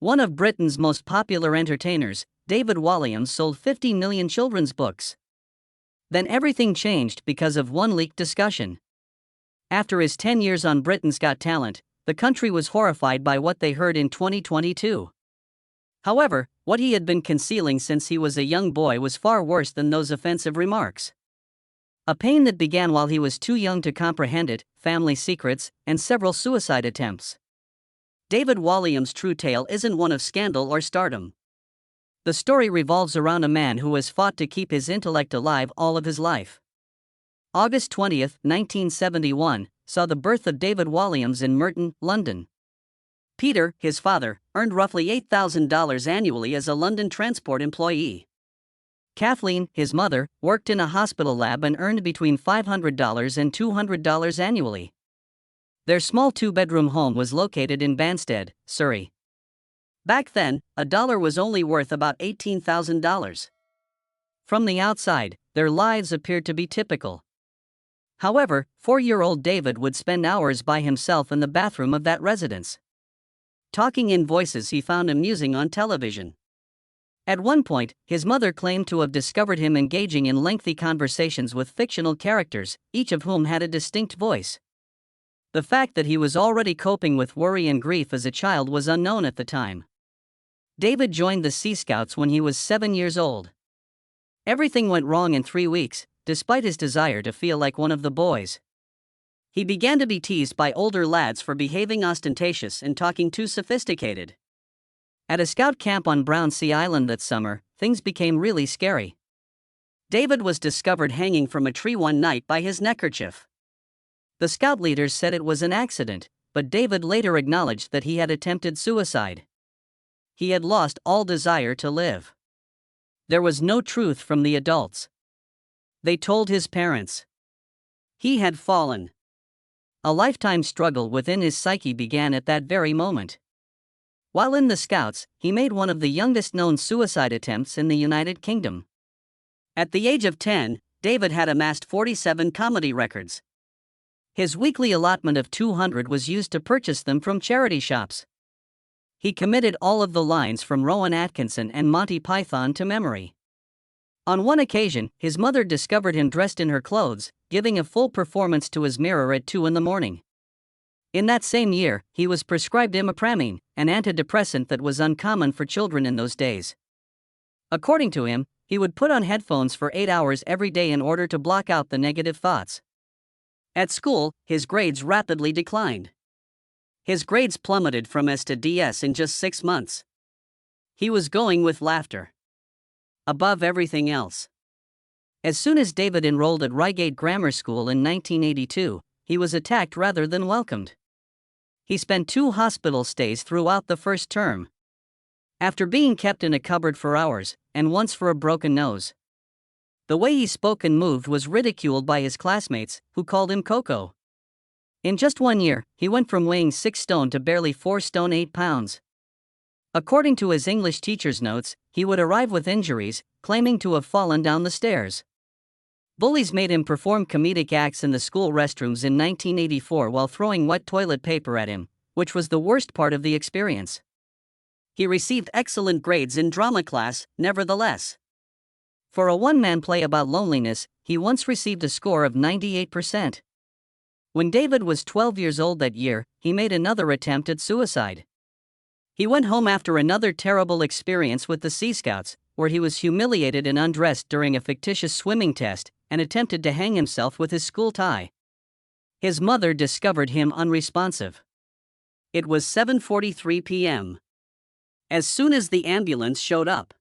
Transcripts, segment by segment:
One of Britain's most popular entertainers, David Walliams sold 50 million children's books. Then everything changed because of one leaked discussion. After his 10 years on Britain's Got Talent, the country was horrified by what they heard in 2022. However, what he had been concealing since he was a young boy was far worse than those offensive remarks. A pain that began while he was too young to comprehend it, family secrets, and several suicide attempts. David Walliams' true tale isn't one of scandal or stardom. The story revolves around a man who has fought to keep his intellect alive all of his life. August 20, 1971, saw the birth of David Walliams in Merton, London. Peter, his father, earned roughly $8,000 annually as a London transport employee. Kathleen, his mother, worked in a hospital lab and earned between $500 and $200 annually. Their small two-bedroom home was located in Banstead, Surrey. Back then, a dollar was only worth about $18,000. From the outside, their lives appeared to be typical. However, 4-year-old David would spend hours by himself in the bathroom of that residence, talking in voices he found amusing on television. At one point, his mother claimed to have discovered him engaging in lengthy conversations with fictional characters, each of whom had a distinct voice. The fact that he was already coping with worry and grief as a child was unknown at the time. David joined the Sea Scouts when he was 7 years old. Everything went wrong in 3 weeks, despite his desire to feel like one of the boys. He began to be teased by older lads for behaving ostentatious and talking too sophisticated. At a scout camp on Brownsea Island that summer, things became really scary. David was discovered hanging from a tree one night by his neckerchief. The scout leaders said it was an accident, but David later acknowledged that he had attempted suicide. He had lost all desire to live. There was no truth from the adults. They told his parents he had fallen. A lifetime struggle within his psyche began at that very moment. While in the Scouts, he made one of the youngest known suicide attempts in the United Kingdom. At the age of 10, David had amassed 47 comedy records. His weekly allotment of 200 was used to purchase them from charity shops. He committed all of the lines from Rowan Atkinson and Monty Python to memory. On one occasion, his mother discovered him dressed in her clothes, giving a full performance to his mirror at 2 a.m. In that same year, he was prescribed imipramine, an antidepressant that was uncommon for children in those days. According to him, he would put on headphones for 8 hours every day in order to block out the negative thoughts. At school, his grades rapidly declined. His grades plummeted from S to DS in just 6 months. He was going with laughter above everything else. As soon as David enrolled at Reigate Grammar School in 1982, he was attacked rather than welcomed. He spent 2 hospital stays throughout the first term, after being kept in a cupboard for hours, and once for a broken nose. The way he spoke and moved was ridiculed by his classmates, who called him Coco. In just 1 year, he went from weighing 6 stone to barely 4 stone 8 pounds. According to his English teacher's notes, he would arrive with injuries, claiming to have fallen down the stairs. Bullies made him perform comedic acts in the school restrooms in 1984 while throwing wet toilet paper at him, which was the worst part of the experience. He received excellent grades in drama class, nevertheless. For a one-man play about loneliness, he once received a score of 98%. When David was 12 years old that year, he made another attempt at suicide. He went home after another terrible experience with the Sea Scouts, where he was humiliated and undressed during a fictitious swimming test, and attempted to hang himself with his school tie. His mother discovered him unresponsive. It was 7:43 p.m. as soon as the ambulance showed up.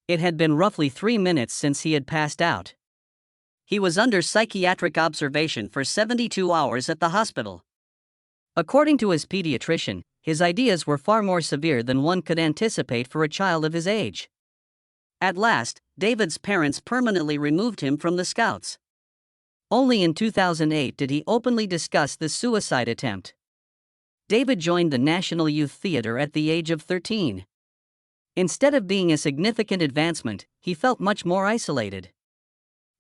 It had been roughly 3 minutes since he had passed out. He was under psychiatric observation for 72 hours at the hospital. According to his pediatrician, his ideas were far more severe than one could anticipate for a child of his age. At last, David's parents permanently removed him from the Scouts. Only in 2008 did he openly discuss this suicide attempt. David joined the National Youth Theatre at the age of 13. Instead of being a significant advancement, he felt much more isolated.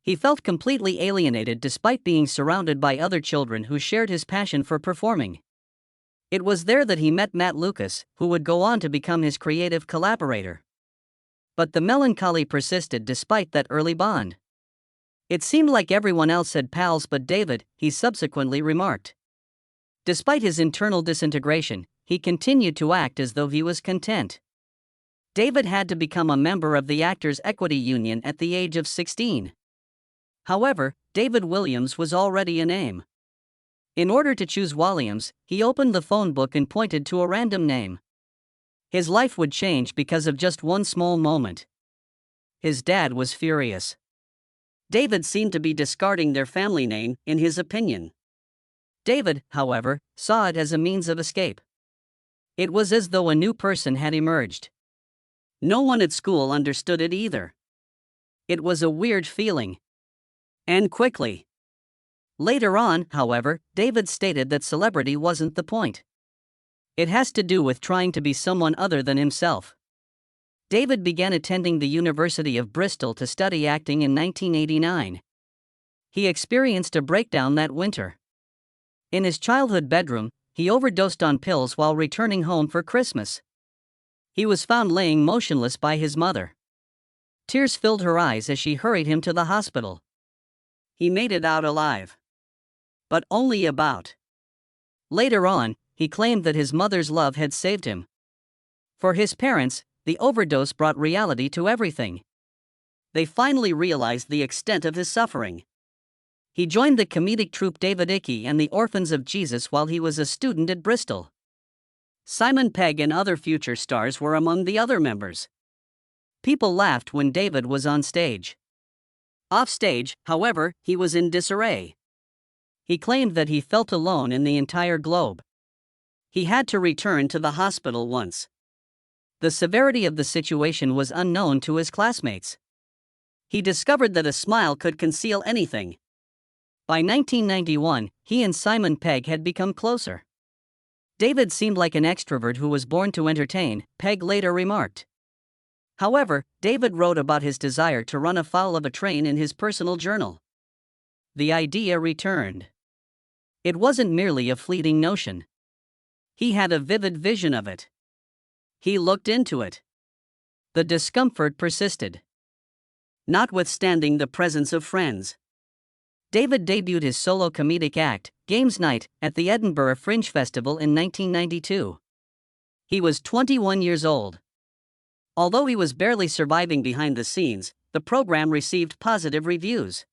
He felt completely alienated despite being surrounded by other children who shared his passion for performing. It was there that he met Matt Lucas, who would go on to become his creative collaborator. But the melancholy persisted despite that early bond. It seemed like everyone else had pals but David, he subsequently remarked. Despite his internal disintegration, he continued to act as though he was content. David had to become a member of the Actors' Equity Union at the age of 16. However, David Walliams was already a name. In order to choose Walliams, he opened the phone book and pointed to a random name. His life would change because of just one small moment. His dad was furious. David seemed to be discarding their family name, in his opinion. David, however, saw it as a means of escape. It was as though a new person had emerged. No one at school understood it either. It was a weird feeling. And quickly. Later on, however, David stated that celebrity wasn't the point. It has to do with trying to be someone other than himself. David began attending the University of Bristol to study acting in 1989. He experienced a breakdown that winter. In his childhood bedroom, he overdosed on pills while returning home for Christmas. He was found laying motionless by his mother. Tears filled her eyes as she hurried him to the hospital. He made it out alive. But only about. Later on, he claimed that his mother's love had saved him. For his parents, the overdose brought reality to everything. They finally realized the extent of his suffering. He joined the comedic troupe David Icke and the Orphans of Jesus while he was a student at Bristol. Simon Pegg and other future stars were among the other members. People laughed when David was on stage. Off stage, however, he was in disarray. He claimed that he felt alone in the entire globe. He had to return to the hospital once. The severity of the situation was unknown to his classmates. He discovered that a smile could conceal anything. By 1991, he and Simon Pegg had become closer. David seemed like an extrovert who was born to entertain, Pegg later remarked. However, David wrote about his desire to run afoul of a train in his personal journal. The idea returned. It wasn't merely a fleeting notion. He had a vivid vision of it. He looked into it. The discomfort persisted. Notwithstanding the presence of friends. David debuted his solo comedic act, Games Night, at the Edinburgh Fringe Festival in 1992. He was 21 years old. Although he was barely surviving behind the scenes, the program received positive reviews.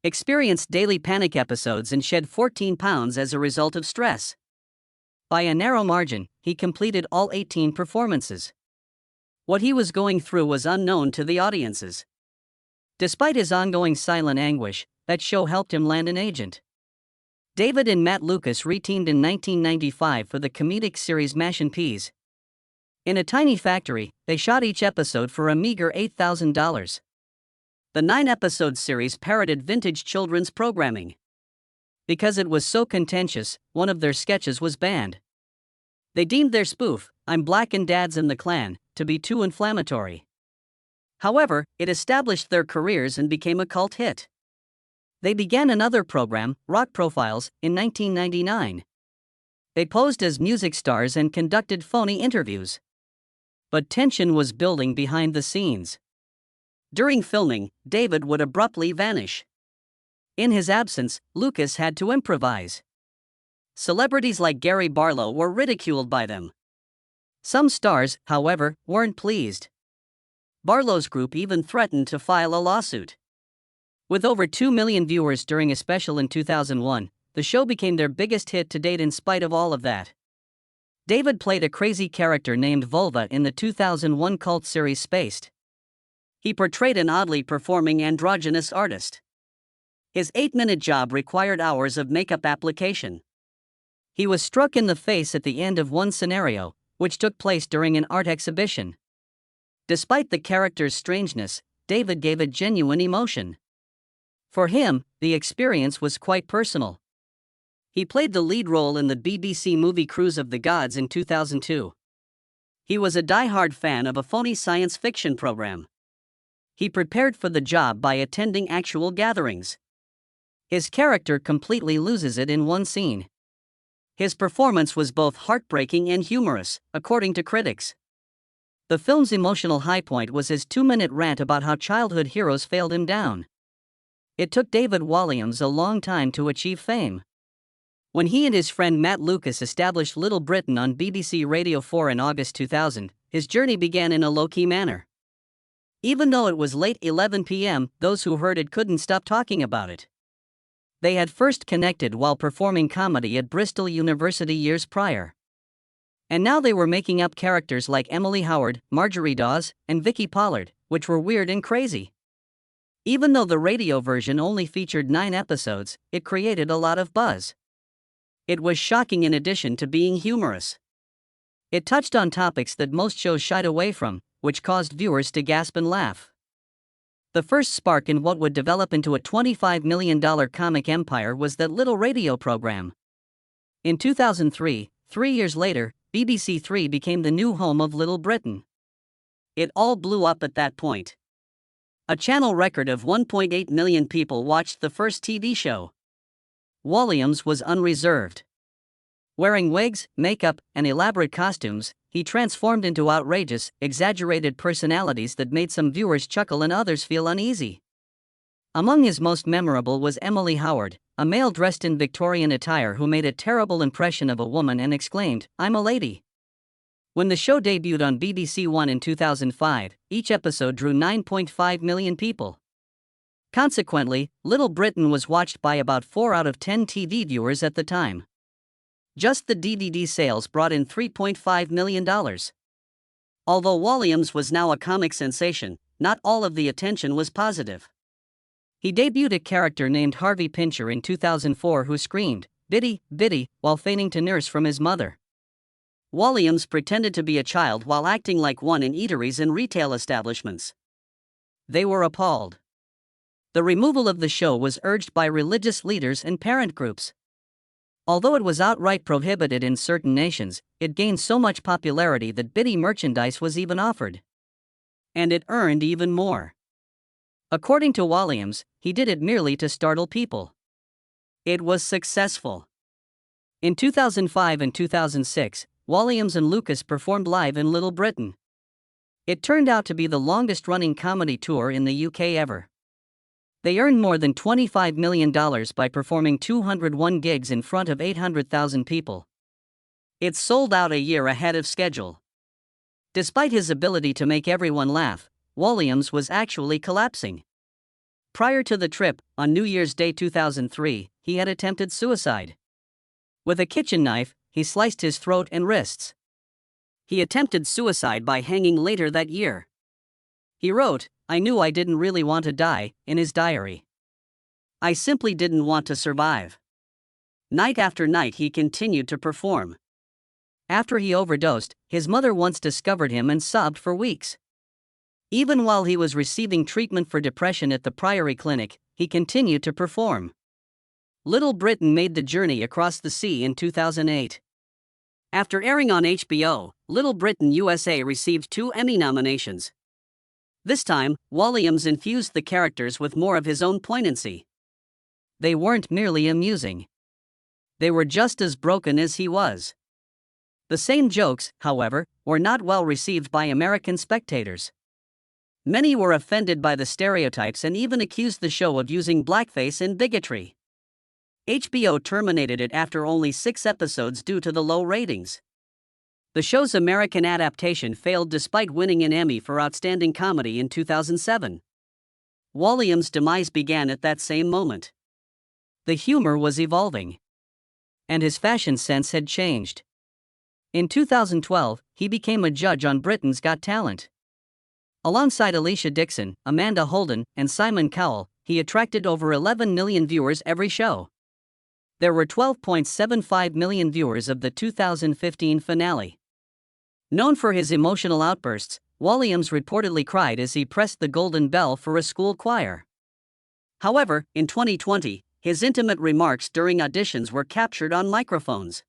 Experienced daily panic episodes and shed 14 pounds as a result of stress. By a narrow margin, he completed all 18 performances. What he was going through was unknown to the audiences. Despite his ongoing silent anguish, that show helped him land an agent. David and Matt Lucas re-teamed in 1995 for the comedic series Mash and Peas. In a tiny factory, they shot each episode for a meager $8,000. The 9-episode series parroted vintage children's programming. Because it was so contentious, one of their sketches was banned. They deemed their spoof, I'm Black and Dad's in the Klan, to be too inflammatory. However, it established their careers and became a cult hit. They began another program, Rock Profiles, in 1999. They posed as music stars and conducted phony interviews. But tension was building behind the scenes. During filming, David would abruptly vanish. In his absence, Lucas had to improvise. Celebrities like Gary Barlow were ridiculed by them. Some stars, however, weren't pleased. Barlow's group even threatened to file a lawsuit. With over 2 million viewers during a special in 2001, the show became their biggest hit to date in spite of all of that. David played a crazy character named Vulva in the 2001 cult series Spaced. He portrayed an oddly performing androgynous artist. His 8-minute job required hours of makeup application. He was struck in the face at the end of one scenario, which took place during an art exhibition. Despite the character's strangeness, David gave it genuine emotion. For him, the experience was quite personal. He played the lead role in the BBC movie Cruise of the Gods in 2002. He was a die-hard fan of a phony science fiction program. He prepared for the job by attending actual gatherings. His character completely loses it in one scene. His performance was both heartbreaking and humorous, according to critics. The film's emotional high point was his 2-minute rant about how childhood heroes failed him down. It took David Walliams a long time to achieve fame. When he and his friend Matt Lucas established Little Britain on BBC Radio 4 in August 2000, his journey began in a low-key manner. Even though it was late 11 p.m., those who heard it couldn't stop talking about it. They had first connected while performing comedy at Bristol University years prior. And now they were making up characters like Emily Howard, Marjorie Dawes, and Vicky Pollard, which were weird and crazy. Even though the radio version only featured 9 episodes, it created a lot of buzz. It was shocking in addition to being humorous. It touched on topics that most shows shied away from, which caused viewers to gasp and laugh. The first spark in what would develop into a $25 million comic empire was that little radio program. In 2003, 3 years later, BBC Three became the new home of Little Britain. It all blew up at that point. A channel record of 1.8 million people watched the first TV show. Walliams was unreserved. Wearing wigs, makeup, and elaborate costumes, he transformed into outrageous, exaggerated personalities that made some viewers chuckle and others feel uneasy. Among his most memorable was Emily Howard, a male dressed in Victorian attire who made a terrible impression of a woman and exclaimed, "I'm a lady." When the show debuted on BBC One in 2005, each episode drew 9.5 million people. Consequently, Little Britain was watched by about 4 out of 10 TV viewers at the time. Just the DVD sales brought in $3.5 million. Although Walliams was now a comic sensation, not all of the attention was positive. He debuted a character named Harvey Pincher in 2004 who screamed, "Biddy, Biddy," while feigning to nurse from his mother. Walliams pretended to be a child while acting like one in eateries and retail establishments. They were appalled. The removal of the show was urged by religious leaders and parent groups. Although it was outright prohibited in certain nations, it gained so much popularity that Biddy merchandise was even offered. And it earned even more. According to Walliams, he did it merely to startle people. It was successful. In 2005 and 2006, Walliams and Lucas performed live in Little Britain. It turned out to be the longest-running comedy tour in the UK ever. They earned more than $25 million by performing 201 gigs in front of 800,000 people. It sold out a year ahead of schedule. Despite his ability to make everyone laugh, Walliams was actually collapsing. Prior to the trip, on New Year's Day 2003, he had attempted suicide. With a kitchen knife, he sliced his throat and wrists. He attempted suicide by hanging later that year. He wrote, "I knew I didn't really want to die," in his diary. "I simply didn't want to survive." Night after night he continued to perform. After he overdosed, his mother once discovered him and sobbed for weeks. Even while he was receiving treatment for depression at the Priory Clinic, he continued to perform. Little Britain made the journey across the sea in 2008. After airing on HBO, Little Britain USA received 2 Emmy nominations. This time, Walliams infused the characters with more of his own poignancy. They weren't merely amusing. They were just as broken as he was. The same jokes, however, were not well received by American spectators. Many were offended by the stereotypes and even accused the show of using blackface and bigotry. HBO terminated it after only 6 episodes due to the low ratings. The show's American adaptation failed despite winning an Emmy for Outstanding Comedy in 2007. Walliams' demise began at that same moment. The humor was evolving. And his fashion sense had changed. In 2012, he became a judge on Britain's Got Talent. Alongside Alicia Dixon, Amanda Holden, and Simon Cowell, he attracted over 11 million viewers every show. There were 12.75 million viewers of the 2015 finale. Known for his emotional outbursts, Walliams reportedly cried as he pressed the golden bell for a school choir. However, in 2020, his intimate remarks during auditions were captured on microphones.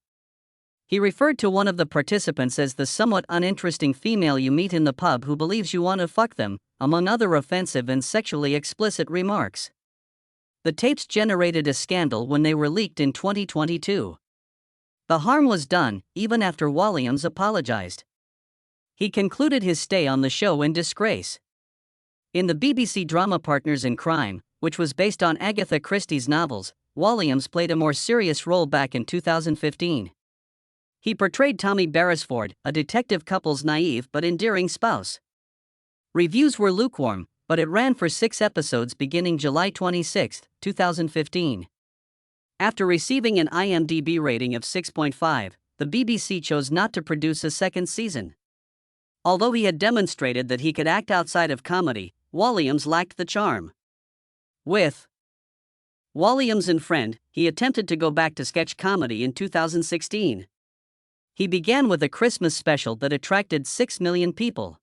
He referred to one of the participants as the somewhat uninteresting female you meet in the pub who believes you want to fuck them, among other offensive and sexually explicit remarks. The tapes generated a scandal when they were leaked in 2022. The harm was done, even after Walliams apologized. He concluded his stay on the show in disgrace. In the BBC drama Partners in Crime, which was based on Agatha Christie's novels, Walliams played a more serious role back in 2015. He portrayed Tommy Beresford, a detective couple's naive but endearing spouse. Reviews were lukewarm, but it ran for 6 episodes beginning July 26, 2015. After receiving an IMDb rating of 6.5, the BBC chose not to produce a second season. Although he had demonstrated that he could act outside of comedy, Walliams lacked the charm. With Walliams and Friend, he attempted to go back to sketch comedy in 2016. He began with a Christmas special that attracted 6 million people.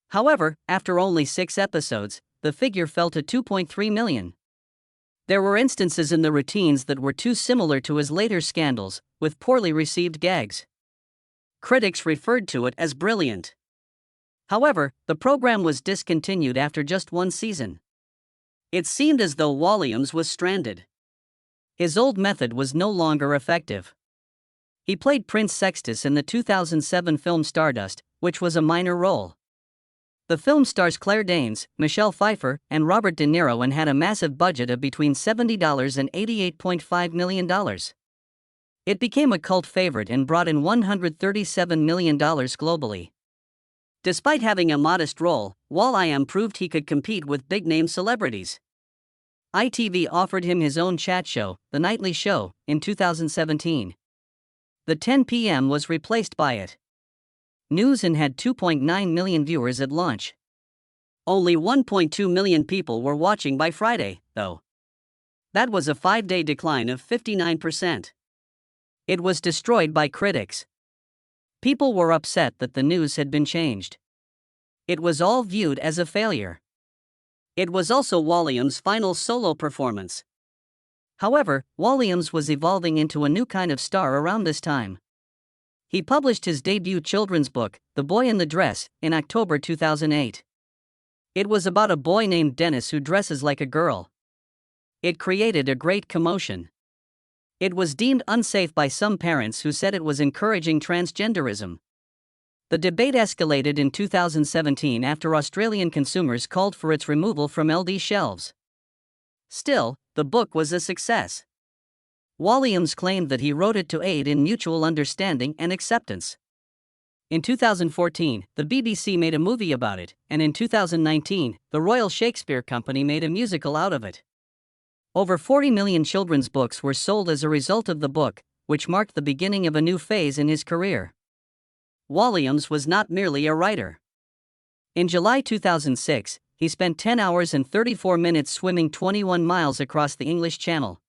However, after only 6 episodes, the figure fell to 2.3 million. There were instances in the routines that were too similar to his later scandals, with poorly received gags. Critics referred to it as brilliant. However, the program was discontinued after just 1 season. It seemed as though Walliams was stranded. His old method was no longer effective. He played Prince Sextus in the 2007 film Stardust, which was a minor role. The film stars Claire Danes, Michelle Pfeiffer, and Robert De Niro and had a massive budget of between $70 and $88.5 million. It became a cult favorite and brought in $137 million globally. Despite having a modest role, Walliams proved he could compete with big-name celebrities. ITV offered him his own chat show, The Nightly Show, in 2017. The 10 p.m. was replaced by it. News and had 2.9 million viewers at launch. Only 1.2 million people were watching by Friday, though. That was a 5-day decline of 59%. It was destroyed by critics. People were upset that the news had been changed. It was all viewed as a failure. It was also Walliams' final solo performance. However, Walliams was evolving into a new kind of star around this time. He published his debut children's book, The Boy in the Dress, in October 2008. It was about a boy named Dennis who dresses like a girl. It created a great commotion. It was deemed unsafe by some parents who said it was encouraging transgenderism. The debate escalated in 2017 after Australian consumers called for its removal from LD shelves. Still, the book was a success. Walliams claimed that he wrote it to aid in mutual understanding and acceptance. In 2014, the BBC made a movie about it, and in 2019, the Royal Shakespeare Company made a musical out of it. Over 40 million children's books were sold as a result of the book, which marked the beginning of a new phase in his career. Walliams was not merely a writer. In July 2006, he spent 10 hours and 34 minutes swimming 21 miles across the English Channel.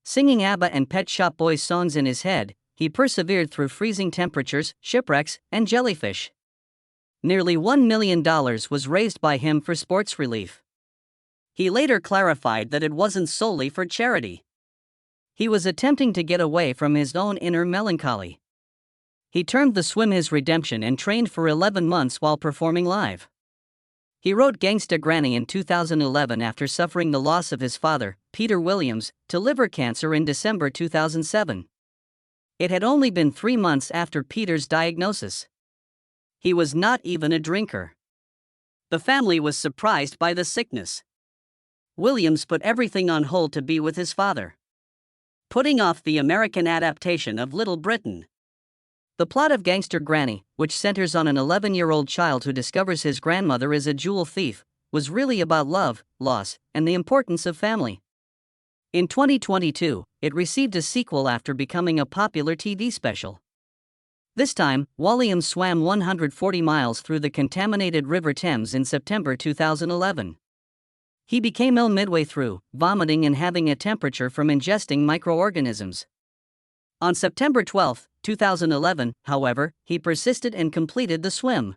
Singing ABBA and Pet Shop Boys songs in his head, he persevered through freezing temperatures, shipwrecks, and jellyfish. Nearly $1 million was raised by him for sports relief. He later clarified that it wasn't solely for charity. He was attempting to get away from his own inner melancholy. He termed the swim his redemption and trained for 11 months while performing live. He wrote Gangsta Granny in 2011 after suffering the loss of his father, Peter Williams, to liver cancer in December 2007. It had only been 3 months after Peter's diagnosis. He was not even a drinker. The family was surprised by the sickness. Williams put everything on hold to be with his father, putting off the American adaptation of Little Britain. The plot of Gangster Granny, which centers on an 11-year-old child who discovers his grandmother is a jewel thief, was really about love, loss, and the importance of family. In 2022, it received a sequel after becoming a popular TV special. This time, Walliams swam 140 miles through the contaminated River Thames in September 2011. He became ill midway through, vomiting and having a temperature from ingesting microorganisms. On September 12, 2011, however, he persisted and completed the swim.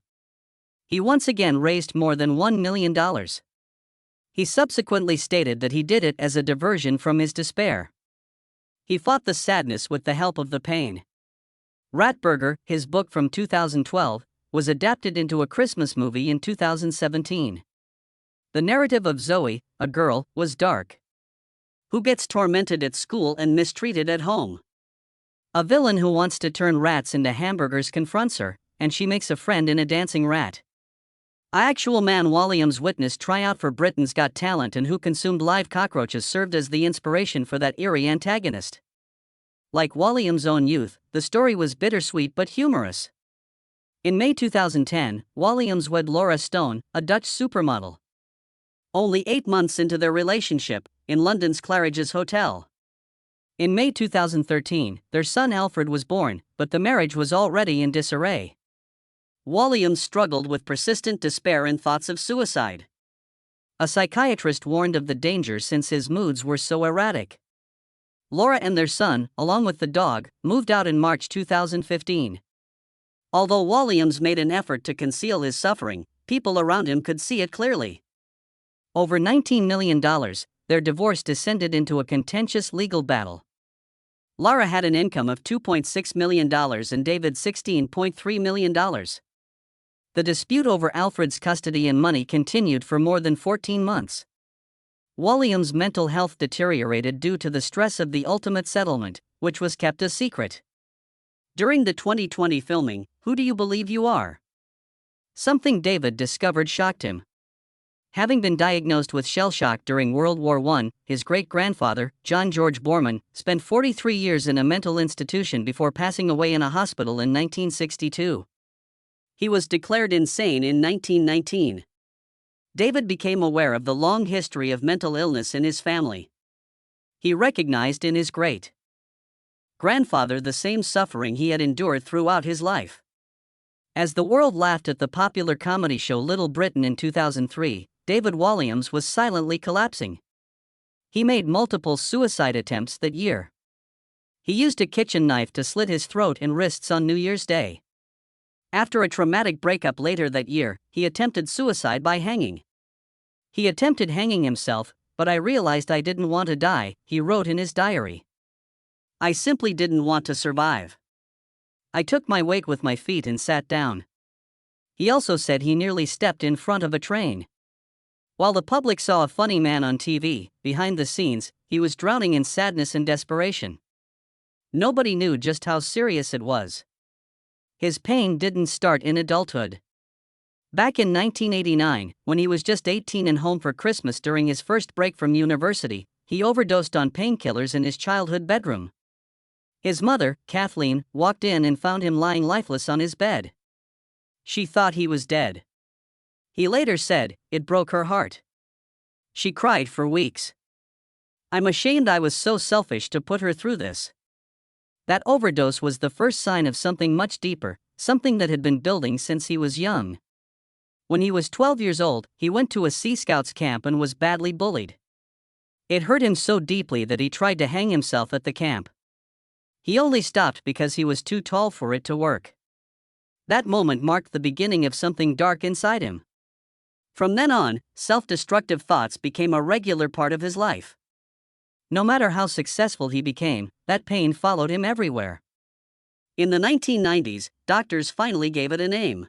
He once again raised more than $1 million. He subsequently stated that he did it as a diversion from his despair. He fought the sadness with the help of the pain. Ratburger, his book from 2012, was adapted into a Christmas movie in 2017. The narrative of Zoe, a girl, was dark, who gets tormented at school and mistreated at home. A villain who wants to turn rats into hamburgers confronts her, and she makes a friend in a dancing rat. Actual man Walliams witnessed tryout for Britain's Got Talent, and who consumed live cockroaches served as the inspiration for that eerie antagonist. Like Walliams' own youth, the story was bittersweet but humorous. In May 2010, Walliams wed Laura Stone, a Dutch supermodel. Only 8 months into their relationship, in London's Claridge's Hotel. In May 2013, their son Alfred was born, but the marriage was already in disarray. Walliams struggled with persistent despair and thoughts of suicide. A psychiatrist warned of the danger since his moods were so erratic. Laura and their son, along with the dog, moved out in March 2015. Although Walliams made an effort to conceal his suffering, people around him could see it clearly. Over $19 million, their divorce descended into a contentious legal battle. Laura had an income of $2.6 million and David $16.3 million. The dispute over Alfred's custody and money continued for more than 14 months. Walliams' mental health deteriorated due to the stress of the ultimate settlement, which was kept a secret. During the 2020 filming, Who Do You Believe You Are? Something David discovered shocked him. Having been diagnosed with shell shock during World War I, his great-grandfather, John George Borman, spent 43 years in a mental institution before passing away in a hospital in 1962. He was declared insane in 1919. David became aware of the long history of mental illness in his family. He recognized in his great-grandfather the same suffering he had endured throughout his life. As the world laughed at the popular comedy show Little Britain in 2003, David Walliams was silently collapsing. He made multiple suicide attempts that year. He used a kitchen knife to slit his throat and wrists on New Year's Day. After a traumatic breakup later that year, he attempted suicide by hanging. He attempted hanging himself, but I realized I didn't want to die, he wrote in his diary. I simply didn't want to survive. I took my wake with my feet and sat down. He also said he nearly stepped in front of a train. While the public saw a funny man on TV, behind the scenes, he was drowning in sadness and desperation. Nobody knew just how serious it was. His pain didn't start in adulthood. Back in 1989, when he was just 18 and home for Christmas during his first break from university, he overdosed on painkillers in his childhood bedroom. His mother, Kathleen, walked in and found him lying lifeless on his bed. She thought he was dead. He later said, "It broke her heart. She cried for weeks. I'm ashamed I was so selfish to put her through this." That overdose was the first sign of something much deeper, something that had been building since he was young. When he was 12 years old, he went to a Sea Scouts camp and was badly bullied. It hurt him so deeply that he tried to hang himself at the camp. He only stopped because he was too tall for it to work. That moment marked the beginning of something dark inside him. From then on, self-destructive thoughts became a regular part of his life. No matter how successful he became, that pain followed him everywhere. In the 1990s, doctors finally gave it a name.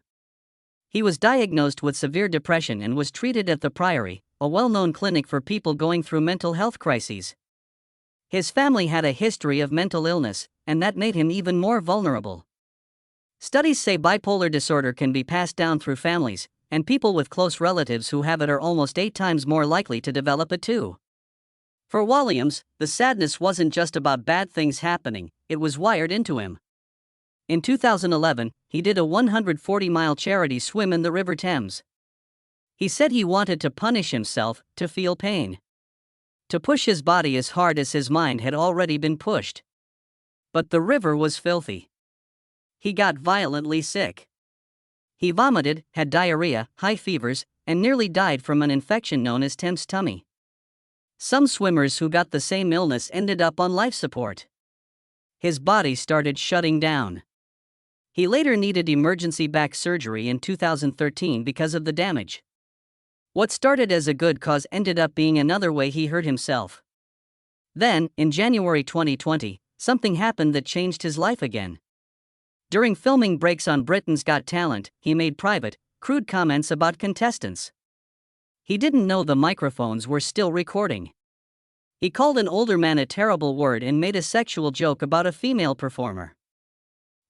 He was diagnosed with severe depression and was treated at the Priory, a well-known clinic for people going through mental health crises. His family had a history of mental illness, and that made him even more vulnerable. Studies say bipolar disorder can be passed down through families, and people with close relatives who have it are almost 8 times more likely to develop it too. For Walliams, the sadness wasn't just about bad things happening, it was wired into him. In 2011, he did a 140-mile charity swim in the River Thames. He said he wanted to punish himself, to feel pain. To push his body as hard as his mind had already been pushed. But the river was filthy. He got violently sick. He vomited, had diarrhea, high fevers, and nearly died from an infection known as Thames tummy. Some swimmers who got the same illness ended up on life support. His body started shutting down. He later needed emergency back surgery in 2013 because of the damage. What started as a good cause ended up being another way he hurt himself. Then, in January 2020, something happened that changed his life again. During filming breaks on Britain's Got Talent, he made private, crude comments about contestants. He didn't know the microphones were still recording. He called an older man a terrible word and made a sexual joke about a female performer.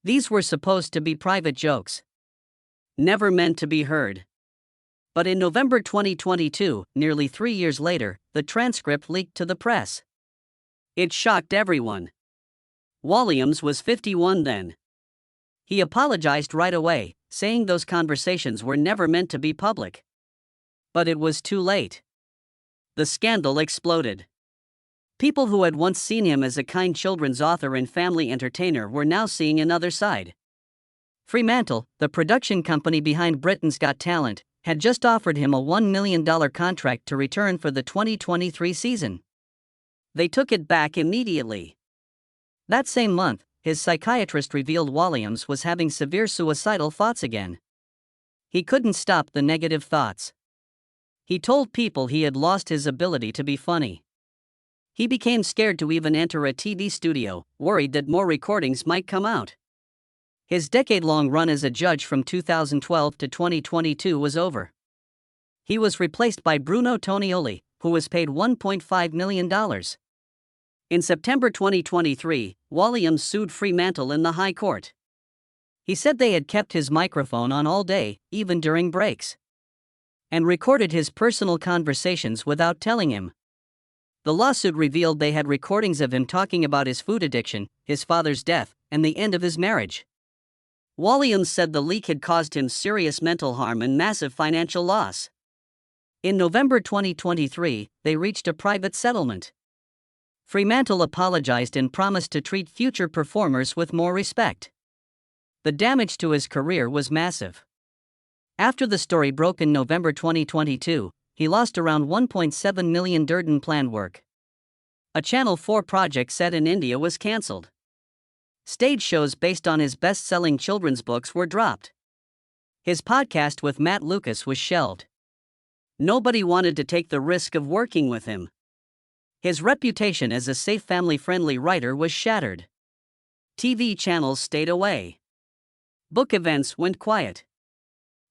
These were supposed to be private jokes, never meant to be heard. But in November 2022, nearly 3 years later, the transcript leaked to the press. It shocked everyone. Walliams was 51 then. He apologized right away, saying those conversations were never meant to be public. But it was too late. The scandal exploded. People who had once seen him as a kind children's author and family entertainer were now seeing another side. Fremantle, the production company behind Britain's Got Talent, had just offered him a $1 million contract to return for the 2023 season. They took it back immediately. That same month, his psychiatrist revealed Walliams was having severe suicidal thoughts again. He couldn't stop the negative thoughts. He told people he had lost his ability to be funny. He became scared to even enter a TV studio, worried that more recordings might come out. His decade-long run as a judge from 2012 to 2022 was over. He was replaced by Bruno Tonioli, who was paid $1.5 million. In September 2023, Walliams sued Fremantle in the High Court. He said they had kept his microphone on all day, even during breaks, and recorded his personal conversations without telling him. The lawsuit revealed they had recordings of him talking about his food addiction, his father's death, and the end of his marriage. Walliams said the leak had caused him serious mental harm and massive financial loss. In November 2023, they reached a private settlement. Fremantle apologized and promised to treat future performers with more respect. The damage to his career was massive. After the story broke in November 2022, he lost around $1.7 million in planned work. A Channel 4 project set in India was cancelled. Stage shows based on his best-selling children's books were dropped. His podcast with Matt Lucas was shelved. Nobody wanted to take the risk of working with him. His reputation as a safe family-friendly writer was shattered. TV channels stayed away. Book events went quiet.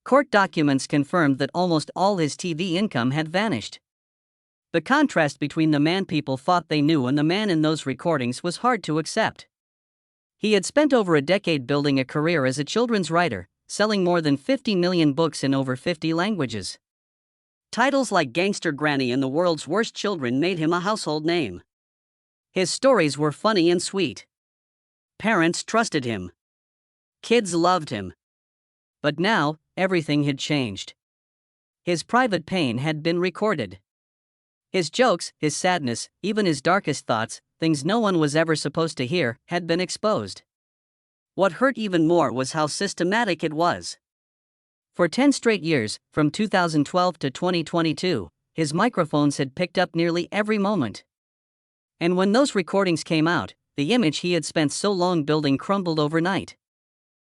Court documents confirmed that almost all his TV income had vanished. The contrast between the man people thought they knew and the man in those recordings was hard to accept. He had spent over a decade building a career as a children's writer, selling more than 50 million books in over 50 languages. Titles like Gangster Granny and The World's Worst Children made him a household name. His stories were funny and sweet. Parents trusted him. Kids loved him. But now, everything had changed. His private pain had been recorded. His jokes, his sadness, even his darkest thoughts, things no one was ever supposed to hear, had been exposed. What hurt even more was how systematic it was. For 10 straight years, from 2012 to 2022, his microphones had picked up nearly every moment. And when those recordings came out, the image he had spent so long building crumbled overnight.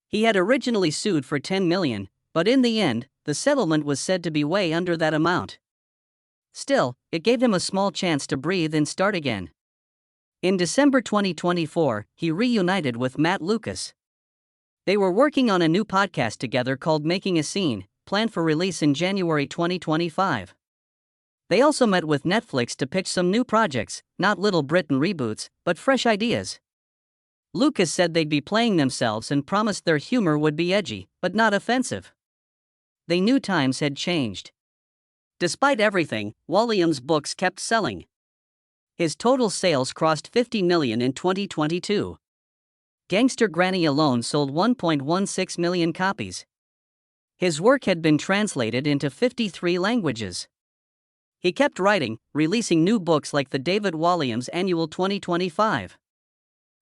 He had originally sued for $10 million, but in the end, the settlement was said to be way under that amount. Still, it gave him a small chance to breathe and start again. In December 2024, he reunited with Matt Lucas. They were working on a new podcast together called Making a Scene, planned for release in January 2025. They also met with Netflix to pitch some new projects, not Little Britain reboots, but fresh ideas. Lucas said they'd be playing themselves and promised their humor would be edgy, but not offensive. They knew times had changed. Despite everything, Walliams' books kept selling. His total sales crossed 50 million in 2022. Gangster Granny alone sold 1.16 million copies. His work had been translated into 53 languages. He kept writing, releasing new books like the David Walliams Annual 2025.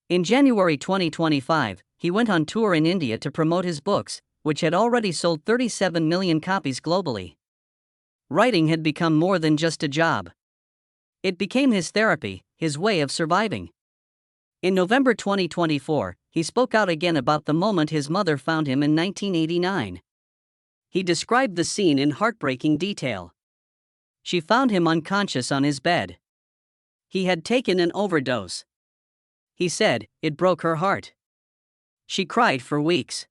In January 2025, he went on tour in India to promote his books, which had already sold 37 million copies globally. Writing had become more than just a job. It became his therapy, his way of surviving. In November 2024, he spoke out again about the moment his mother found him in 1989. He described the scene in heartbreaking detail. She found him unconscious on his bed. He had taken an overdose. He said, "It broke her heart. She cried for weeks.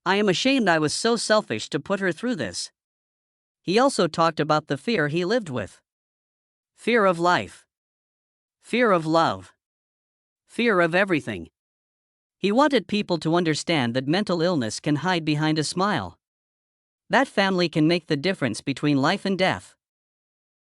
I am ashamed I was so selfish to put her through this." He also talked about the fear he lived with. Fear of life. Fear of love. Fear of everything. He wanted people to understand that mental illness can hide behind a smile. That family can make the difference between life and death.